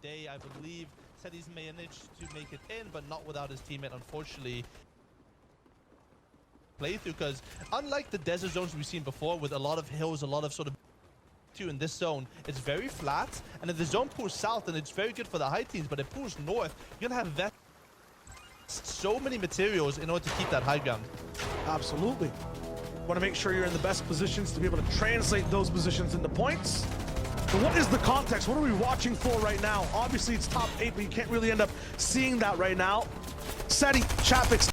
day. I believe said he's managed to make it in, but not without his teammate, unfortunately. Playthrough, because unlike the desert zones we've seen before with a lot of hills, a lot of sort of in this zone, it's very flat, and if the zone pulls south, then it's very good for the high teams, but if it pulls north, you're gonna have so many materials in order to keep that high ground. Absolutely. Want to make sure you're in the best positions to be able to translate those positions into points. But what is the context? What are we watching for right now? Obviously it's top 8, but you can't really end up seeing that right now. Seti, Chapix,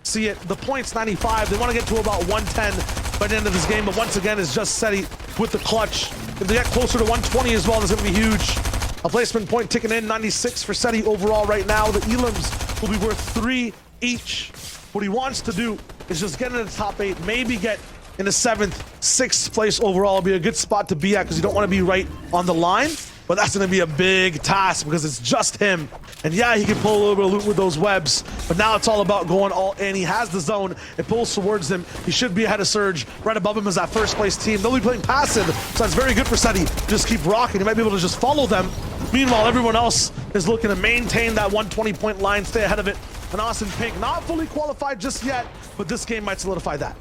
see it. The point's 95. They want to get to about 110 by the end of this game, but once again, it's just Seti with the clutch. If they get closer to 120 as well, that's going to be huge. A placement point ticking in, 96 for Seti overall right now. The Elims will be worth 3 each. What he wants to do is just get into the top 8, maybe get in the 7th, 6th place overall. Will be a good spot to be at because you don't want to be right on the line. But that's going to be a big task because it's just him. And yeah, he can pull a little bit of loot with those webs, but now it's all about going all in. He has the zone. It pulls towards him. He should be ahead of Surge. Right above him is that first place team. They'll be playing passive, so that's very good for Seti. Just keep rocking. He might be able to just follow them. Meanwhile, everyone else is looking to maintain that 120-point line, stay ahead of it. And Austin Pink, not fully qualified just yet, but this game might solidify that.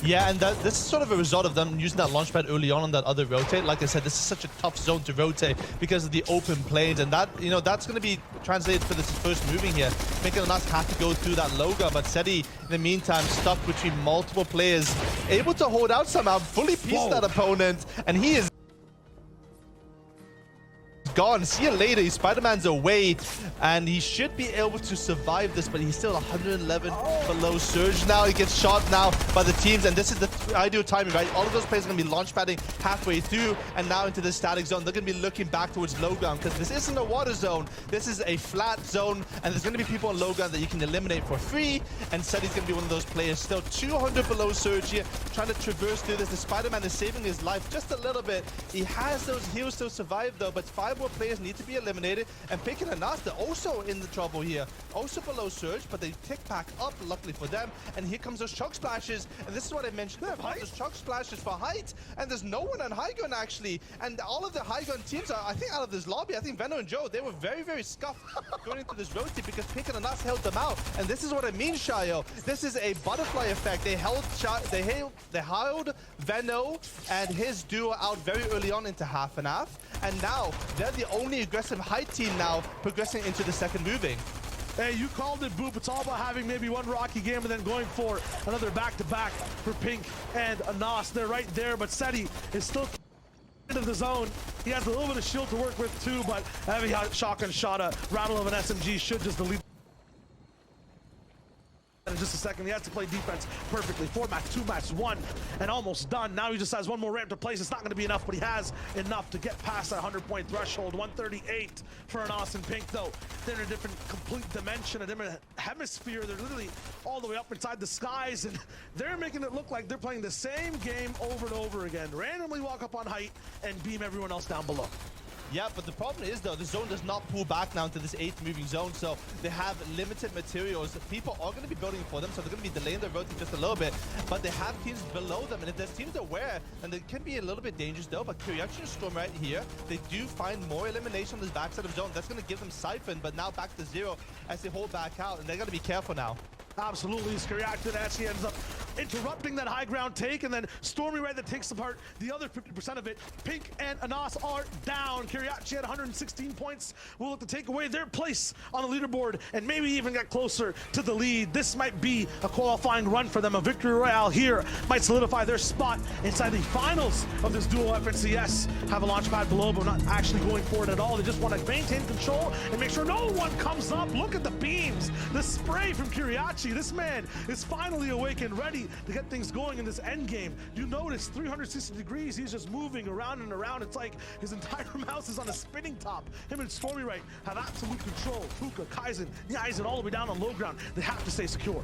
Yeah, and this is sort of a result of them using that launchpad early on that other rotate. Like I said, this is such a tough zone to rotate because of the open plains, and that, you know, that's going to be translated for this first moving here, making us have to go through that logo. But Seti, in the meantime, stuck between multiple players, able to hold out somehow, fully piece that opponent, and he is gone. See you later. Spider-Man's away, and he should be able to survive this, but he's still 111 below Surge now. He gets shot now by the teams, and this is the ideal timing, right? All of those players are going to be launch padding halfway through, and now into the static zone. They're going to be looking back towards low ground, because this isn't a water zone. This is a flat zone, and there's going to be people on low ground that you can eliminate for free, and Seti's going to be one of those players. Still 200 below Surge here, trying to traverse through this. The Spider-Man is saving his life just a little bit. He has those heals to survive, though, but 5 more players need to be eliminated, and Pick and Anas, they're also in the trouble here, also below Surge, but they tick back up, luckily for them. And here comes those chug splashes, and this is what I mentioned, those chug splashes for height, and there's no one on high ground actually, and all of the high ground teams are, I think, out of this lobby. I think Venno and Joe, they were very, very scuffed going into this rotate because Pick and Anas held them out, and this is what I mean, Shayo. This is a butterfly effect. They held Venno and his duo out very early on into half and half, and now they're the only aggressive high team now progressing into the second moving. Hey, you called it, Boop. It's all about having maybe one rocky game and then going for another back-to-back for Pink and Anas. They're right there, but Seti is still into the zone. He has a little bit of shield to work with too, but a heavy shotgun shot, a rattle of an SMG should just delete. In just a second, he has to play defense perfectly. 4 match, 2 match, 1, and almost done. Now he just has one more ramp to place. It's not going to be enough, but he has enough to get past that 100-point threshold. 138 for an Austin Pink, though. They're in a different complete dimension, a different hemisphere. They're literally all the way up inside the skies, and they're making it look like they're playing the same game over and over again. Randomly walk up on height and beam everyone else down below. Yeah, but the problem is, though, the zone does not pull back now into this 8th moving zone, so they have limited materials. People are going to be building for them, so they're going to be delaying their rotate just a little bit, but they have teams below them, and if there's teams aware, then it can be a little bit dangerous, though. But Kiriachi and Storm right here, they do find more elimination on this backside of zone. That's going to give them Siphon, but now back to 0 as they hold back out, and they're going to be careful now. Absolutely, Kiriachi actually ends up interrupting that high ground take, and then Stormy right that takes apart the other 50% of it. Pink and Anas are down. Kiriachi at 116 points will look to take away their place on the leaderboard and maybe even get closer to the lead. This might be a qualifying run for them. A victory royale here might solidify their spot inside the finals of this dual FNCS. Have a launch pad below, but not actually going for it at all. They just want to maintain control and make sure no one comes up. Look at the beams, the spray from Kiriachi. This man is finally awake and ready to get things going in this end game. You notice 360 degrees, he's just moving around and around. It's like his entire mouse is on a spinning top. Him and Stormy right have absolute control. Puka, Kaizen, Yaizen all the way down on low ground. They have to stay secure.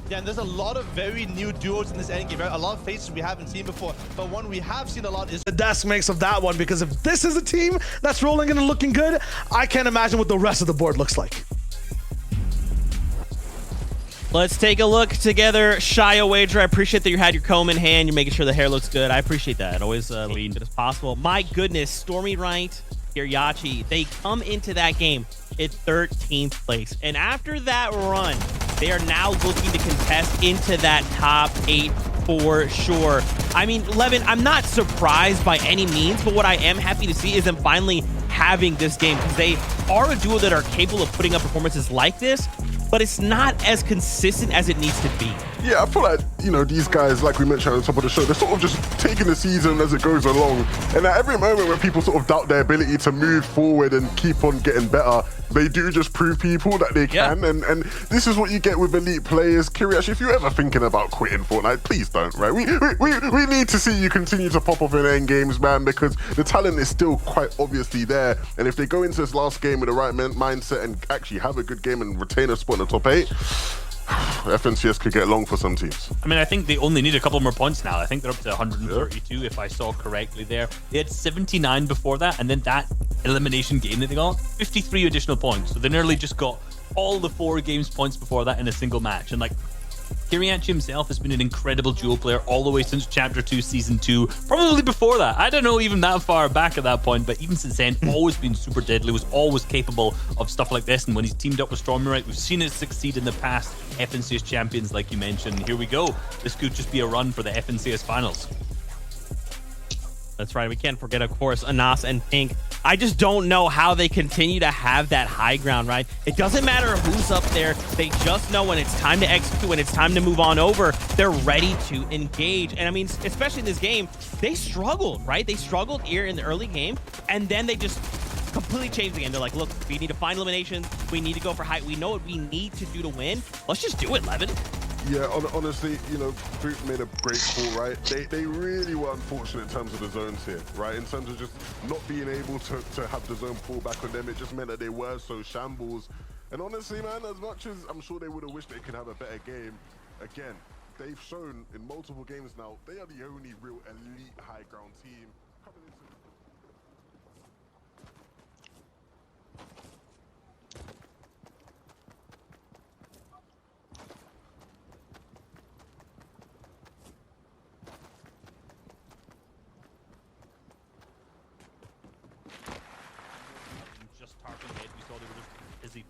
Yeah, and there's a lot of very new duos in this endgame, right? A lot of faces we haven't seen before, but one we have seen a lot is the desk makes of that one, because if this is a team that's rolling in and looking good, I can't imagine what the rest of the board looks like. Let's take a look together. Shia Wager, I appreciate that you had your comb in hand. You're making sure the hair looks good. I appreciate that. Always lean as good as possible. My goodness, Stormy right, Kiriachi, they come into that game at 13th place. And after that run, they are now looking to contest into that top 8 for sure. I mean, Levin, I'm not surprised by any means, but what I am happy to see is them finally having this game, because they are a duo that are capable of putting up performances like this, but it's not as consistent as it needs to be. Yeah, I feel like, you know, these guys, like we mentioned at the top of the show, they're sort of just taking the season as it goes along. And at every moment when people sort of doubt their ability to move forward and keep on getting better, they do just prove people that they can. Yeah. And this is what you get with elite players. Kiriachi, if you're ever thinking about quitting Fortnite, please don't, right? We need to see you continue to pop off in end games, man, because the talent is still quite obviously there. And if they go into this last game with the right mindset and actually have a good game and retain a spot in the top 8, FNCS could get long for some teams. I mean, I think they only need a couple more points now. I think they're up to 132, if I saw correctly there. They had 79 before that, and then that elimination game that they got, 53 additional points. So they nearly just got all the 4 games points before that in a single match. And like, Kiriachi himself has been an incredible duo player all the way since Chapter 2, Season 2, probably before that. I don't know even that far back at that point, but even since then, always been super deadly, was always capable of stuff like this. And when he's teamed up with Stormyrite, we've seen it succeed in the past. FNCS champions, like you mentioned. Here we go. This could just be a run for the FNCS finals. That's right. We can't forget, of course, Anas and Pink. I just don't know how they continue to have that high ground, right? It doesn't matter who's up there. They just know when it's time to execute, when it's time to move on over, they're ready to engage. And I mean, especially in this game, they struggled, right? They struggled here in the early game, and then they just completely changed the game. They're like, look, we need to find eliminations. We need to go for height. We know what we need to do to win. Let's just do it, Levin. Yeah, honestly, you know, Boot made a great call, right? They really were unfortunate in terms of the zones here, right? In terms of just not being able to have the zone fall back on them, it just meant that they were so shambles. And honestly, man, as much as I'm sure they would have wished they could have a better game, again, they've shown in multiple games now, they are the only real elite high ground team coming into.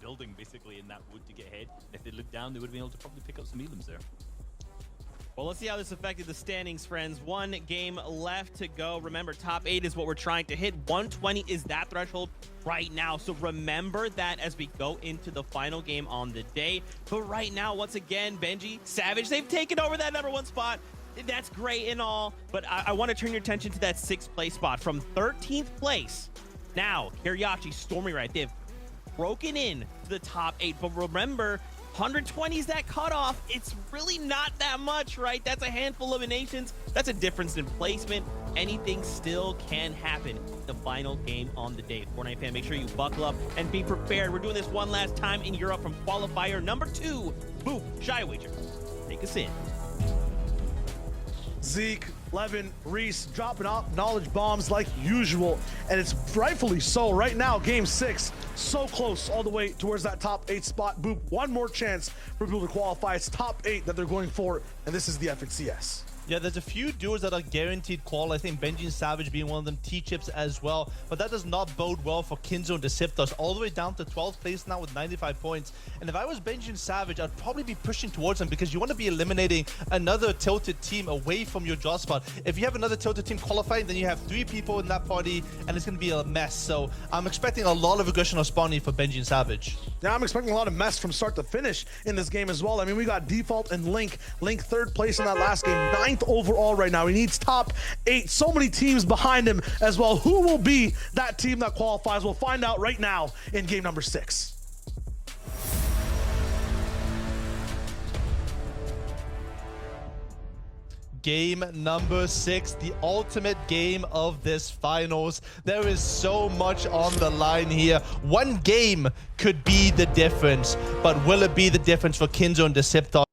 Building basically in that wood to get ahead. If they looked down, they would have been able to probably pick up some elims there. Well, let's see how this affected the standings, friends. 1 game left to go. Remember, top 8 is what we're trying to hit. 120 is that threshold right now. So remember that as we go into the final game on the day. But right now, once again, Benji, Savage, they've taken over that #1 spot. That's great and all, but I want to turn your attention to that 6th place spot. From 13th place, now, Kiriachi, Stormyrite, they've broken in to the top 8, but remember, 120 is that cutoff. It's really not that much, right? That's a handful of eliminations. That's a difference in placement. Anything still can happen. The final game on the day. Fortnite fan, make sure you buckle up and be prepared. We're doing this one last time in Europe from qualifier number 2. Boop, Shy Wager. Take us in. Zeke, Levin, Reese dropping off knowledge bombs like usual, and it's rightfully so. Right now, game 6, so close all the way towards that top 8 spot. Boop, one more chance for people to qualify. It's top 8 that they're going for, and this is the FNCS. Yeah, there's a few duos that are guaranteed qual. I think Benji and Savage being one of them, T-Chips as well. But that does not bode well for Kinzo and Deceptos, all the way down to 12th place now with 95 points. And if I was Benji and Savage, I'd probably be pushing towards them because you want to be eliminating another tilted team away from your draw spot. If you have another tilted team qualifying, then you have 3 people in that party, and it's going to be a mess. So I'm expecting a lot of aggression or spawning for Benji and Savage. Yeah, I'm expecting a lot of mess from start to finish in this game as well. I mean, we got Default and Link. Link 3rd place in that last game, 9th overall right now. He needs top 8. So many teams behind him as well. Who will be that team that qualifies? We'll find out right now in game number 6. Game number 6, the ultimate game of this finals. There is so much on the line here. One game could be the difference, but will it be the difference for Kinzo and Deceptor?